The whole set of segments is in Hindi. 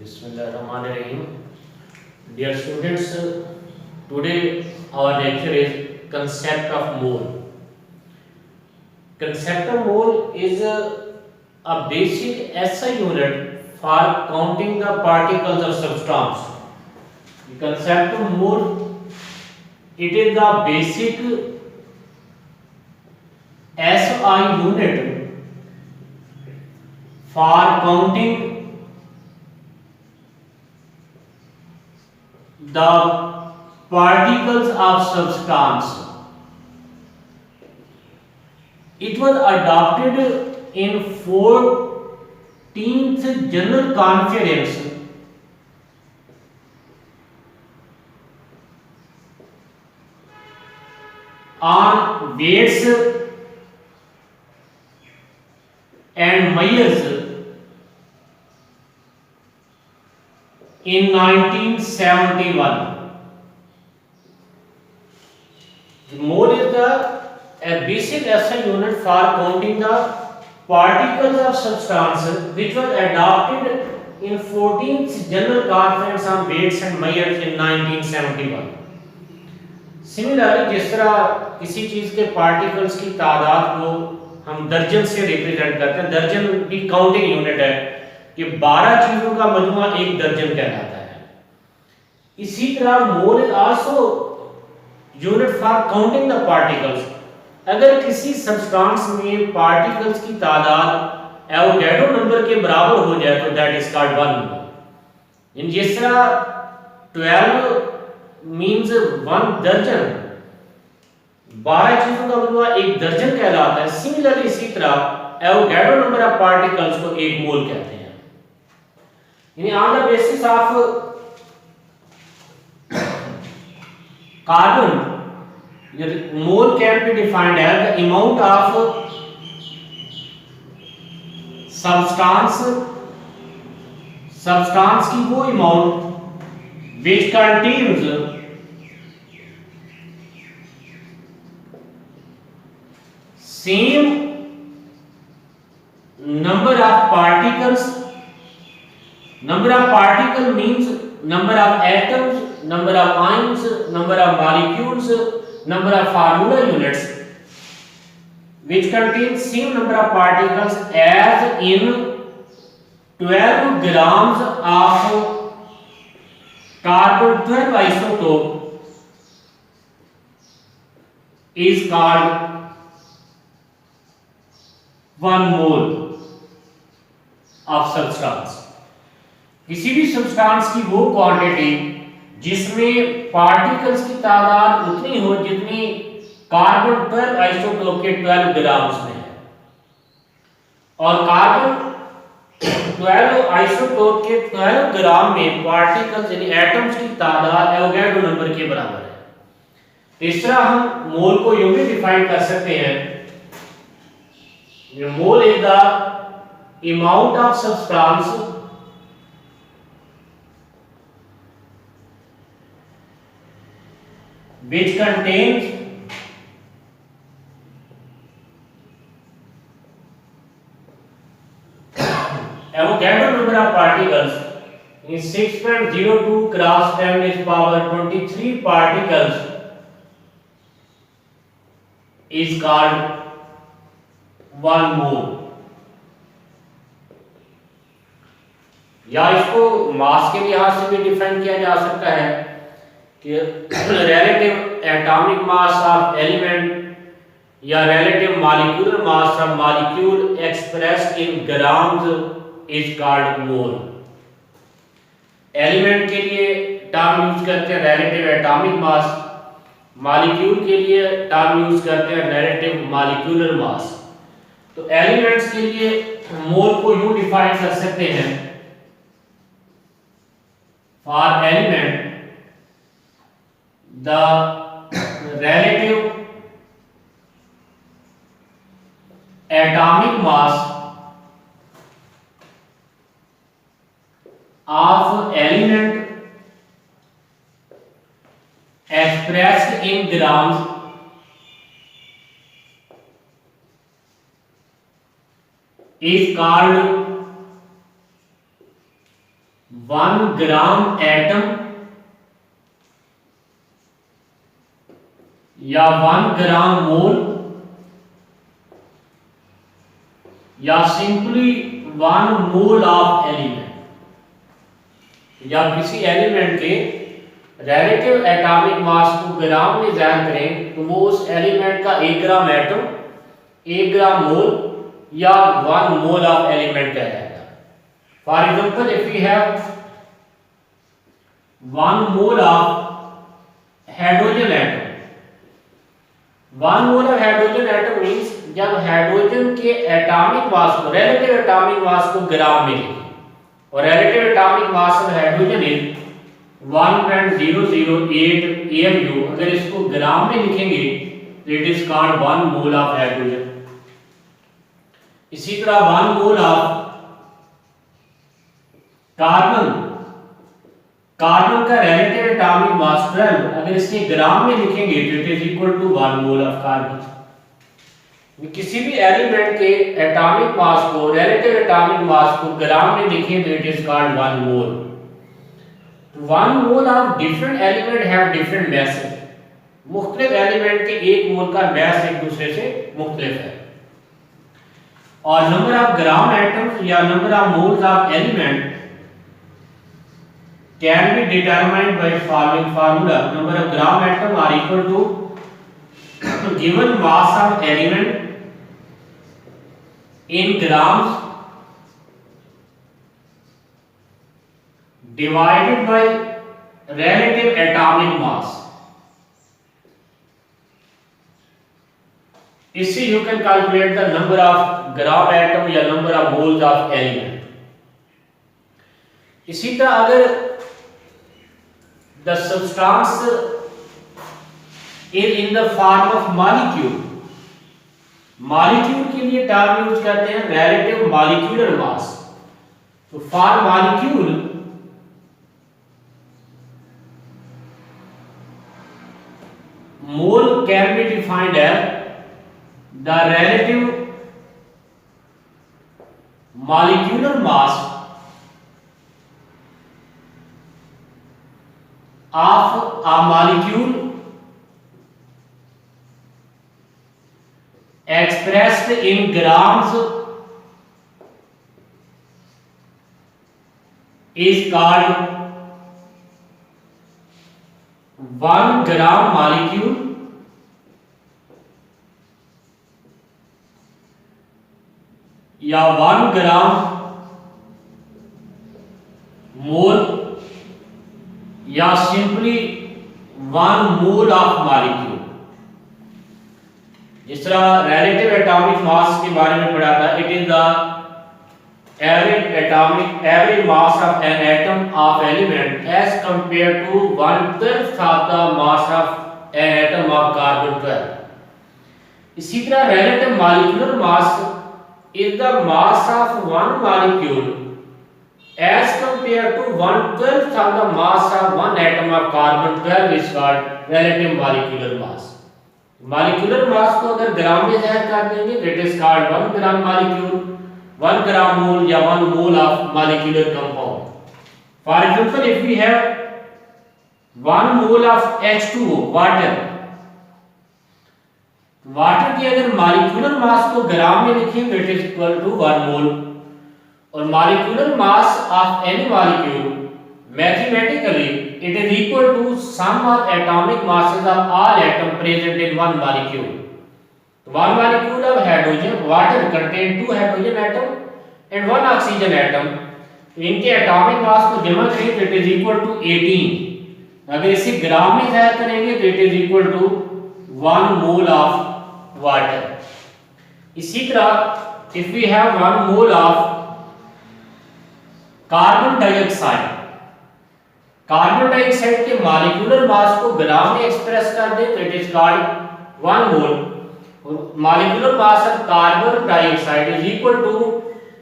Bismillahirrahmanirrahim. Dear students, today our lecture is concept of mole. Concept of mole is a basic SI unit for counting the particles of substance. The concept of mole, it is the basic SI unit for counting the particles of substance. It was adopted in 14th General Conference on weights and measures in 1971. The mole is a basic SI unit for counting the particles of substance, which was adopted in 14th General Conference on Weights and Measures in 1971. Similarly जिस तरह किसी चीज के पार्टिकल्स की तादाद को हम दर्जन से रिप्रेजेंट करते हैं, दर्जन भी काउंटिंग यूनिट है कि 12 चीजों का मजमूआ एक दर्जन कहलाता है। इसी तरह mole is also unit for counting the particles. अगर किसी सब्सटेंस में पार्टिकल्स की तादाद एवोगैड्रो नंबर के बराबर हो जाए तो दैट इज कॉल्ड 1 मोल। जिस तरह 12 मींस 1 दर्जन, 12 चीजों का मजमूआ एक दर्जन कहलाता है। सिमिलरली इसी तरह एवोगैड्रो नंबर ऑफ पार्टिकल्स को एक मोल कहते हैं। यानी on the basis of carbon, mole can be defined as the amount of substance की वो amount which contains same number of particles. Number of particle means number of atoms, number of ions, number of molecules, number of formula units which contain same number of particles as in 12 grams of carbon 12 isotope is called 1 mole of substance. किसी भी सब्सटेंस की वो क्वांटिटी जिसमें पार्टिकल्स की तादाद उतनी हो जितनी कार्बन 12 आइसोटोप के 12 ग्राम्स में है, और कार्बन 12 आइसोटोप के 12 ग्राम में पार्टिकल्स यानी एटम्स की तादाद एवोगैड्रो नंबर के बराबर है। इस तरह हम मोल को यूं भी डिफाइन कर सकते हैं, mole is the amount of substance which contains Avogadro number of particles is 6.02 cross 10 to the power 23 particles is called 1 mole। या इसको मास के लिहाज से भी डिफाइन किया जा सकता है कि relative atomic mass of element या relative molecular mass of molecule expressed in grams is called mole। Element के लिए टर्म यूज करते हैं relative atomic mass, मॉलिक्यूल के लिए टर्म यूज करते हैं relative molecular mass। तो एलिमेंट्स के लिए मोल को यूं डिफाइन कर सकते हैं, for element the relative atomic mass of element expressed in grams is called 1 gram atom या 1 ग्राम मोल या सिंपली 1 मोल ऑफ एलिमेंट, या किसी एलिमेंट के रिलेटिव एटॉमिक मास को ग्राम में जाहिर करें तो वो उस एलिमेंट का 1 ग्राम एटम, 1 ग्राम मोल या 1 मोल ऑफ एलिमेंट कहलाएगा। For example if we have 1 mole of hydrogen atom, 1 mole of hydrogen atom means जब हाइड्रोजन के एटॉमिक मास को, रिलेटिव एटॉमिक मास को ग्राम में लिखें, और relative atomic mass of hydrogen is 1.008 AMU, अगर इसको ग्राम में लिखेंगे तो it is called 1 mole of hydrogen. इसी तरह 1 मोल ऑफ कार्बन, कार्बन का रिलेटिव एटॉमिक मास 12, अगर इसके ग्राम में लिखेंगे तो it is equal to 1 mole of carbon. किसी भी एलिमेंट के एटॉमिक मास को, रिलेटिव एटॉमिक मास को ग्राम में लिखें तो it is called 1 mole. 1 mole of different element have different message, मुख्तलिफ एलिमेंट के 1 मोल का मैस एक दूसरे से मुख्तलिफ है। और नंबर ऑफ ग्राम एटम्स या number of moles of element can be determined by following formula. Number of gram atom are equal to given mass of element in grams divided by relative atomic mass. इससे you can calculate the number of gram atom या number of moles of element. इसी तरह अगर the substance is in the form of molecule, molecule के लिए टर्म यूज करते हैं relative molecular mass। तो for molecule mole can be defined as the relative molecular mass of a molecule expressed in grams is called 1 gram molecule या 1 ग्राम मोल या सिंपली 1 मोल ऑफ मॉलिक्यूल। जिस तरह रिलेटिव एटॉमिक मास के बारे में पढ़ा था, it is the average mass of an atom of element as compare to 1/12 of the mass of an atom of carbon 12। इसी तरह relative molecular mass is the mass of one molecule as compared to 1/12 of the mass of one atom of carbon 12 is called relative molecular mass। molecular mass को अगर ग्राम में जाहिर कर देंगे तो it is called 1 gram molecule, 1 gram mole या 1 mole of molecular compound। for example if we have 1 mole of H2O water, water की अगर molecular mass को ग्राम में लिखें तो it is equal to 1 mole। और molecular mass of any molecule mathematically it is equal to sum of atomic masses of all atom present in one molecule। तो one molecule of hydrogen water contain 2 hydrogen atom and 1 oxygen atom, तो इनके atomic mass को जमा करें तो it is equal to 18। अगर इसे ग्राम में जाहिर करेंगे तो it is equal to 1 mole of water। इसी तरह if we have 1 mole of carbon dioxide, carbon dioxide के मॉलिक्यूलर मास को ग्राम में एक्सप्रेस कर दे तो इट इज कॉल्ड 1 मोल। और molecular mass of carbon dioxide is equal to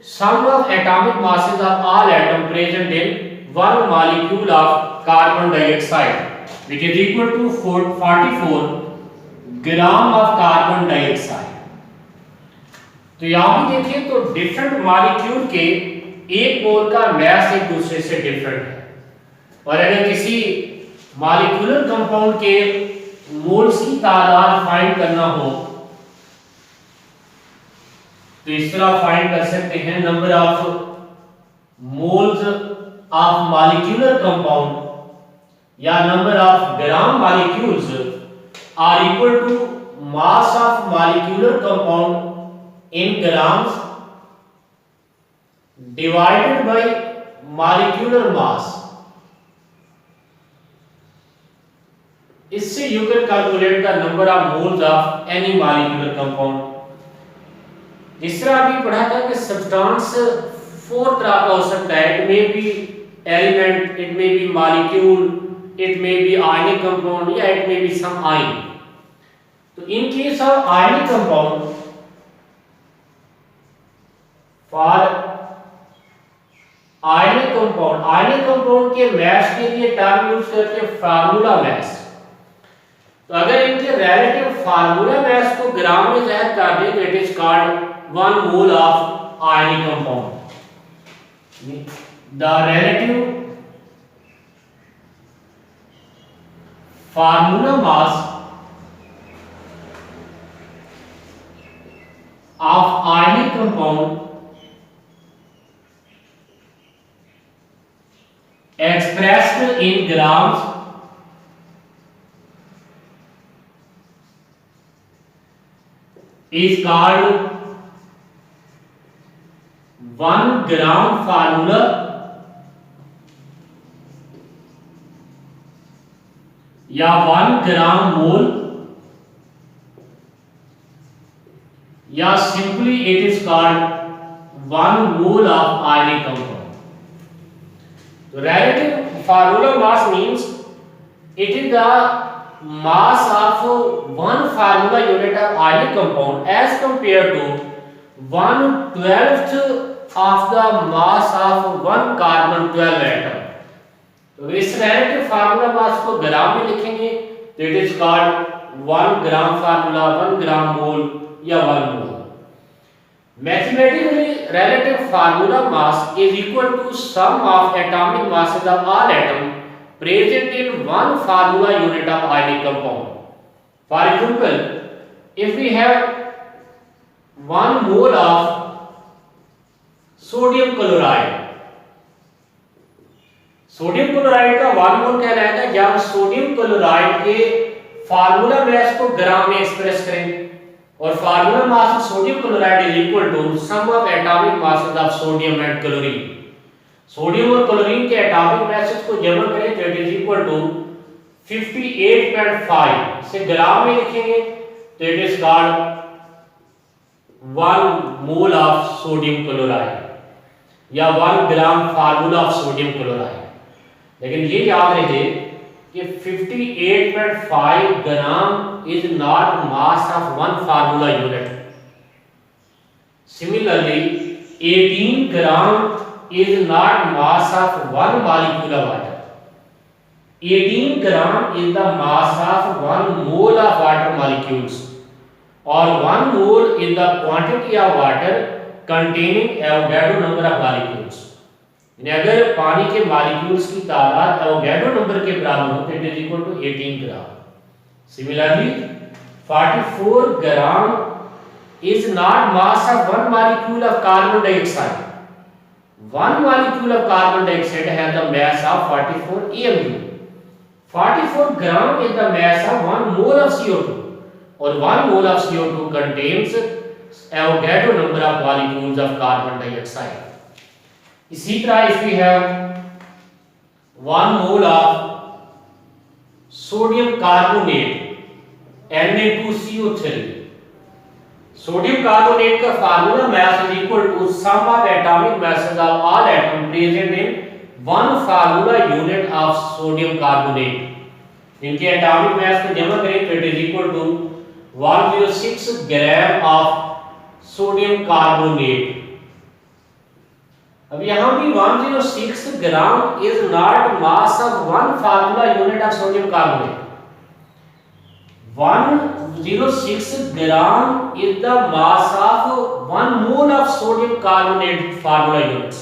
sum of atomic masses of all atom present in 1 molecule of carbon dioxide which is equal to 44 gram of carbon dioxide. तो यहां भी देखिए तो डिफरेंट मॉलिक्यूल के एक मोल का मास एक दूसरे से डिफरेंट है। और अगर किसी मॉलिक्यूलर कंपाउंड के मोल्स की तादाद फाइंड करना हो तो इस तरह फाइंड कर सकते हैं, number of moles of molecular compound या number of gram molecules are equal to mass of molecular compound in grams divided by molecular mass. इससे you can calculate the number of moles of any molecular compound. जिस तरह अभी पढ़ा था कि सब्सटेंस 4 तरह का हो सकता है, it may be element, it may be molecule, it may be ionic compound या it may be some ion. तो in case of ionic compound, for ionic compound के मास के लिए टर्म यूज करते हैं फार्मूला मास। तो अगर इनके रिलेटिव फार्मूला मास को ग्राम में ज़ाहिर कर दें तो it is called 1 mole of ionic compound. The relative formula mass of ionic compound expressed in grams is called 1 gram formula या 1 ग्राम मोल या simply it is called 1 mole of ionic compound. The relative formula mass means it is the mass of one formula unit of ionic compound as compared to 1/12 of the mass of one carbon 12 atom. तो इस relative formula mass को ग्राम में लिखेंगे तो it is called 1 gram formula, 1 gram mole या 1 mole. Mathematically, relative formula mass is equal to sum of atomic masses of all atoms present in one formula unit of ionic compound. For example, if we have 1 mole of sodium chloride, sodium chloride का 1 मोल कहलाएगा जब सोडियम क्लोराइड के फार्मूला मास को ग्राम में एक्सप्रेस करें। और formula mass of sodium chloride is equal to sum of atomic masses of sodium and chlorine. Sodium और क्लोरीन के एटॉमिक मासेस को जमा करें तो इट इज इक्वल टू 58.5 से ग्राम में लिखेंगे तो it is called 1 mole of sodium chloride या 1 ग्राम फार्मूला ऑफ सोडियम क्लोराइड। लेकिन ये याद रहे कि 58.5 ग्राम is not mass of one formula unit. Similarly, 18 gram is not mass of one molecule of water. 18 gram is the mass of 1 mole of water molecules, or 1 mole is the quantity of water containing Avogadro number of molecules. अगर पानी के मॉलिक्यूल्स की तादाद एवोगैड्रो नंबर के बराबर हो तो it is equal to 18 gram. Similarly, 44 gram is not mass of one molecule of carbon dioxide. One molecule of carbon dioxide has the mass of 44 AMU. 44 gram is the mass of 1 mole of CO2, or 1 mole of CO2 contains Avogadro number of molecules of carbon dioxide. इसी तरह if we have 1 mole of sodium carbonate Na2CO3, sodium carbonate का formula mass is equal to sum of atomic masses of all atom present in one formula unit of sodium carbonate. इनके एटॉमिक मास को जमा करें तो it is equal to 106 gram of sodium carbonate. अब यहां भी 106 gram is not mass of one formula unit of sodium carbonate. 106 gram is the mass of 1 mole of sodium carbonate formula units.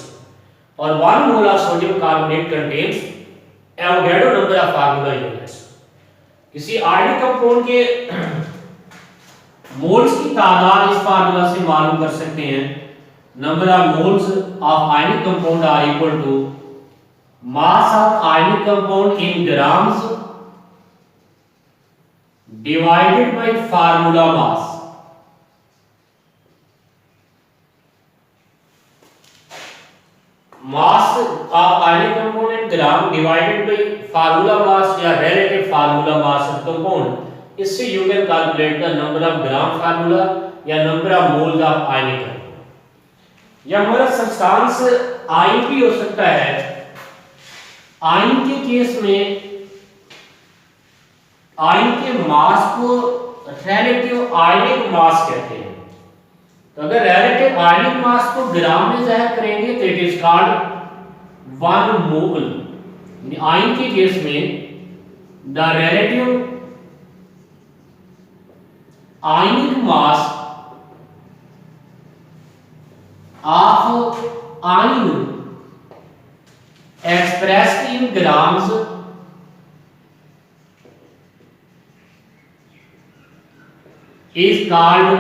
और 1 mole of sodium carbonate contains Avogadro number of formula units. किसी आयनिक कंपाउंड के मोल्स की तादाद इस फार्मूला से मालूम कर सकते हैं। Number of moles of ionic compound are equal to mass of ionic compound in grams divided by formula mass. Mass of ionic compound in gram divided by formula mass या relative formula mass of compound. इससे you can calculate the number of gram formula या number of moles of ionic compound. या हमारा सब्सटेंस आयन भी हो सकता है। आयन के केस में आयन के मास को रिलेटिव आयनिक मास कहते हैं। तो अगर रिलेटिव आयनिक मास को ग्राम में जाहिर करेंगे तो it is called 1 mole. Ion के केस में the relative ionic mass of ion expressed in grams is called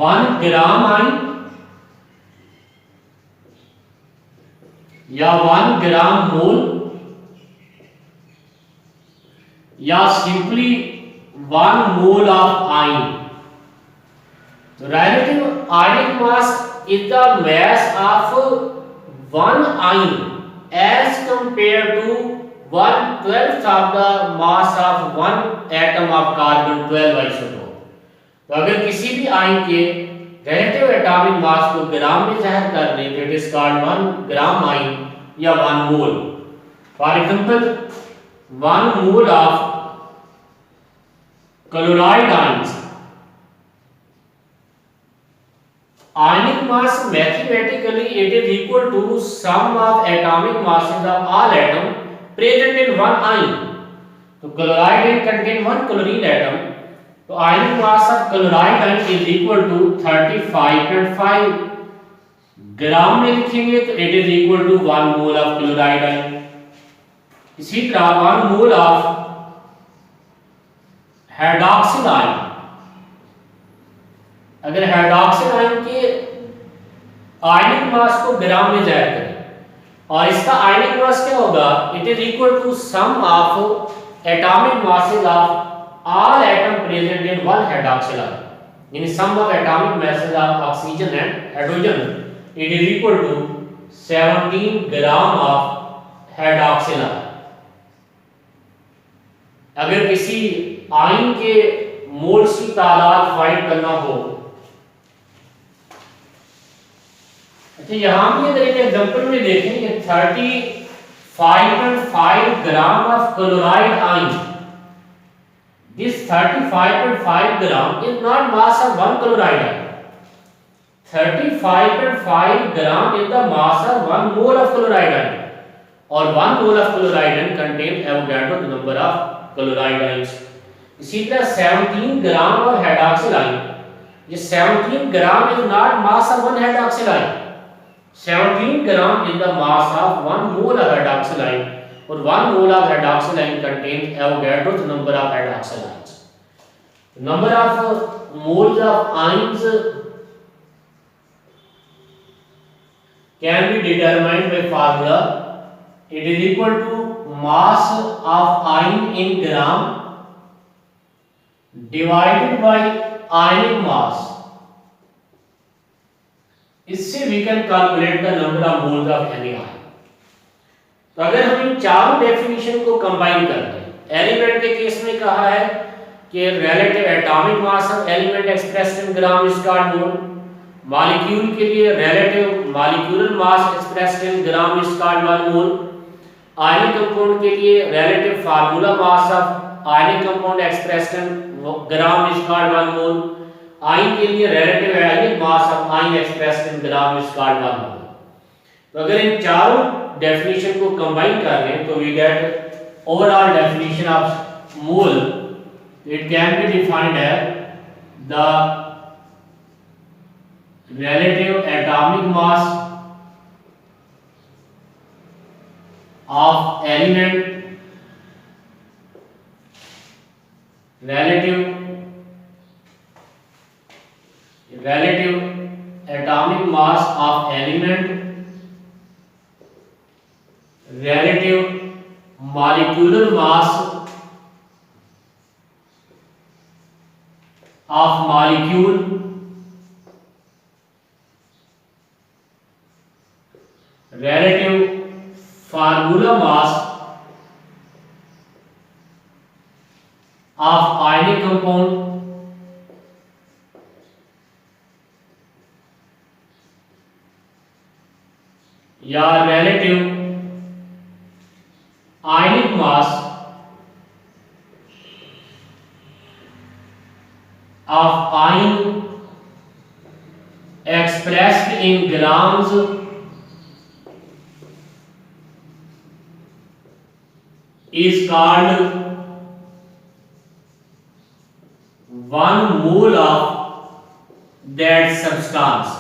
1 gram ion या 1 ग्राम मोल या सिंपली 1 मोल ऑफ आयन। तो relative ionic mass is the mass of 1 ion as compared to 1/12 of the mass of 1 atom of carbon 12 isotope। तो अगर किसी भी आयन के रिलेटिव एटॉमिक मास को ग्राम में जाहिर कर लें तो it is called 1 gram ion या 1 mole. For example 1 mole of chloride ions ionic mass mathematically it is equal to sum of atomic masses of all atom present in one ion। तो chloride ion contain one chlorine atom। तो ionic mass of chloride ion is equal to 35.5 ग्राम में लिखेंगे तो it is equal to 1 mole of chloride ion। इसी तरह 1 mole of hydroxyl ion, अगर हाइड्रोक्सिल आयन के आयनिक मास को ग्राम में जाहिर करें और इसका आयनिक मास क्या होगा, it is equal to sum of atomic masses of all atom present in one hydroxyl ion, यानी sum of atomic masses of oxygen and hydrogen it is equal to 17 gram of hydroxyl ion. अगर किसी आयन के मोल्स की तादाद फाइंड करना हो, अच्छा यहां भी अगर एक एग्जांपल में देखें 35.5 gram of chloride ion, this 35.5 gram is not mass of one chloride ion. 35.5 gram is the mass of 1 mole of chloride ion और 1 mole of chloride ion contain Avogadro number of chloride ions. इसी तरह 17 ग्राम ऑफ हाइड्रोक्सिल आयन, ये 17 ग्राम is not mass of one hydroxyl ion. 17 gram is the mass of 1 mole of hydroxyl ion और 1 mole of hydroxyl ion contains Avogadro's number of hydroxyl ions। Number of moles of ions can be determined by formula। It is equal to mass of ion in gram divided by ionic mass। इससे we can calculate the number of moles of any ion। तो अगर हम इन चारों डेफिनेशन को कंबाइन करते हैं, एलिमेंट के केस में कहा है कि relative atomic mass of element expressed in gram is called mole. Molecule के लिए relative molecular mass expressed in gram is called 1 mole. Ionic compound के लिए relative formula mass of ionic compound expressed in gram is called 1 mole. Ion के लिए relative ionic mass of ion expressed in gram is called 1 मोल। तो अगर इन चारों डेफिनेशन को कंबाइन कर लें तो we get overall definition of mole. It can be defined as the relative atomic mass of element, relative atomic mass of element, relative molecular mass of molecule, relative formula mass of ionic compound, या relative ionic mass of ion expressed in grams is called 1 mole of that substance.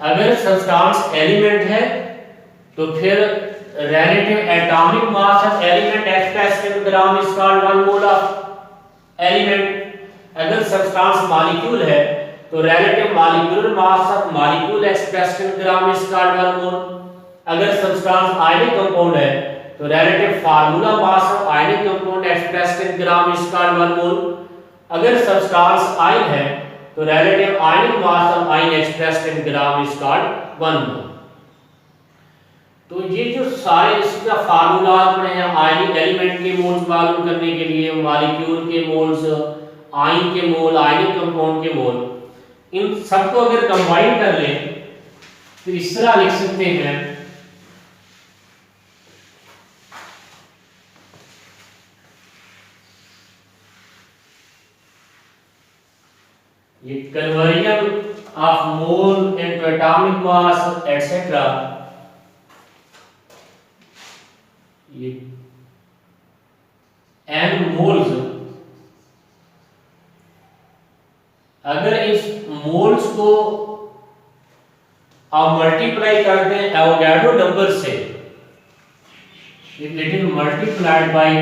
अगर सब्सटेंस एलिमेंट है तो फिर relative atomic mass of element expressed in gram is called 1 mole of element. अगर सब्सटेंस मॉलिक्यूल है तो relative molecular mass of molecule expressed in gram is called 1 mole. अगर सब्सटेंस ionic compound है तो relative formula mass of ionic compound expressed in gram is called 1 mole. अगर सब्सटेंस ion है तो relative ionic mass of ion expressed in gram is called 1 mole. तो ये जो सारे इसका फार्मूला में है आयनिक एलिमेंट के मोल्स मालूम करने के लिए, मॉलिक्यूल के मोल्स, आयन के मोल, आयनिक कंपाउंड के मोल, इन सबको अगर कंबाइन कर लें तो इस तरह लिख सकते हैं ये conversion of mole into atomic mass etcetera, ये n मोल्स, अगर इस मोल्स को आप मल्टीप्लाई करते हैं एवोगाड्रो नंबर से, it is multiplied by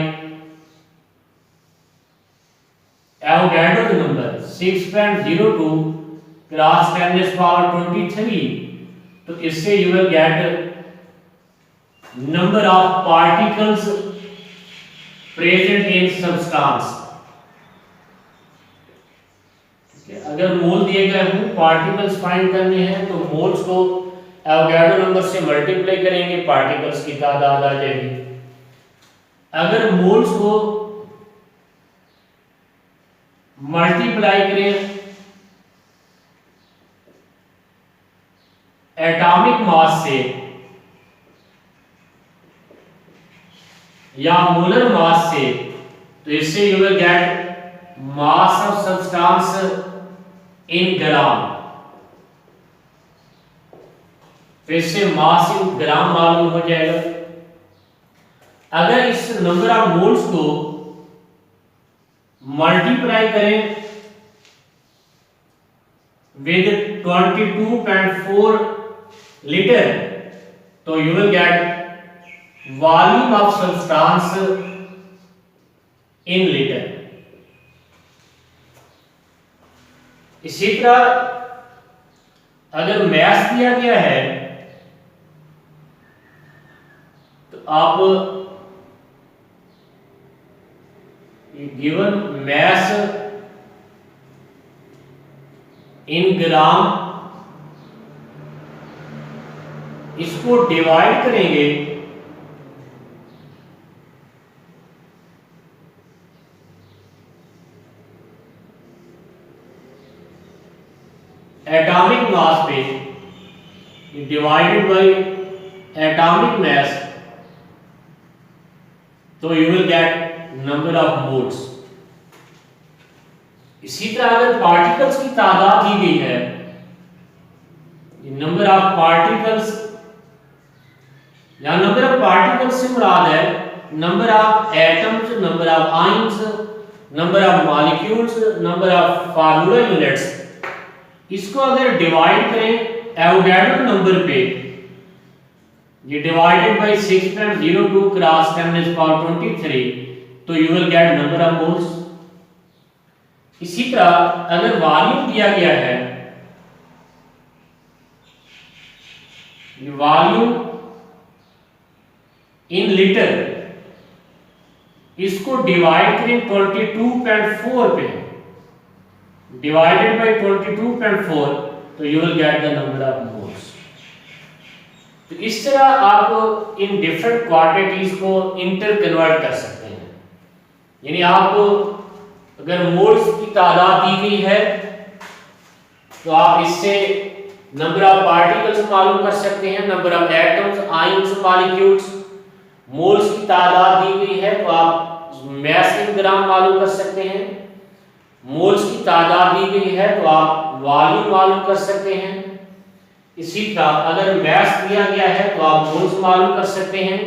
Avogadro number 6.02 cross 10⁻23, तो इससे you will gate number of particles present in substance. अगर मोल दिए गए हों, पार्टिकल्स फाइंड करने हैं तो मोल्स को एवोगाड्रो नंबर से मल्टीप्लाई करेंगे, पार्टिकल्स की तादाद आ जाएगी. अगर मोल्स को मल्टीप्लाई करें एटॉमिक मास से या मोलर मास से, तो इससे you will get mass of substance in gram, तो इससे मास इन ग्राम मालूम हो जाएगा. अगर इस नंबर ऑफ मोल्स को मल्टीप्लाई करें विद 22.4 लीटर, तो you will gate volume of substance in litre. इसी तरह अगर मैस दिया गया है तो आप गिवन मैस इन ग्राम, इसको डिवाइड करेंगे एटॉमिक मास पे, डिवाइडेड बाय एटॉमिक मास, तो you will gate number of moles. इसी तरह अगर पार्टिकल्स की तादाद दी गई है, नंबर ऑफ पार्टिकल्स या नंबर ऑफ पार्टिकल्स से मुराद है number of atoms, number of ions number of molecules, number of formula units, इसको अगर डिवाइड करें एवोगाड्रो नंबर पे, ये डिवाइडेड बाय 6.02 क्रॉस 10⁻23, तो you will gate number of moles. इसी तरह अगर वॉल्यूम दिया गया है, वॉल्यूम इन लीटर, इसको डिवाइड करें 22.4 पे, डिवाइडेड बाय 22.4, तो you will get the number of moles. तो इस तरह आप इन डिफरेंट क्वांटिटीज को इंटर कन्वर्ट कर सकते हैं। यानी आपको अगर मोल्स की तादाद दी गई है तो आप इससे नंबर ऑफ पार्टिकल्स मालूम कर सकते हैं, number of atoms, ions, molecules. Moles की तादाद दी गई है तो आप मास इन ग्राम मालूम कर सकते हैं। मोल्स की तादाद दी गई है तो आप वॉल्यूम मालूम कर सकते हैं। इसी तरह अगर मास दिया गया है तो आप मोल्स मालूम कर सकते हैं।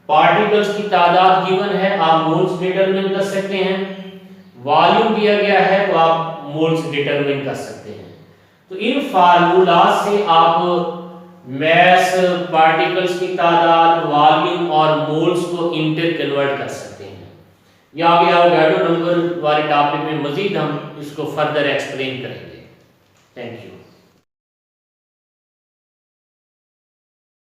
पार्टिकल्स की तादाद गिवन है, आप मोल्स डिटरमिन कर सकते हैं। वॉल्यूम दिया गया है तो आप मोल्स डिटरमिन कर सकते हैं। तो इन फार्मूला से आप मास, पार्टिकल्स की तादाद, वॉल्यूम और मोल्स को इंटर कन्वर्ट कर सकते हैं। या आगे एवोगाड्रो नंबर वाले टॉपिक में मजीद हम इसको फर्दर एक्सप्लेन करेंगे। Thank you.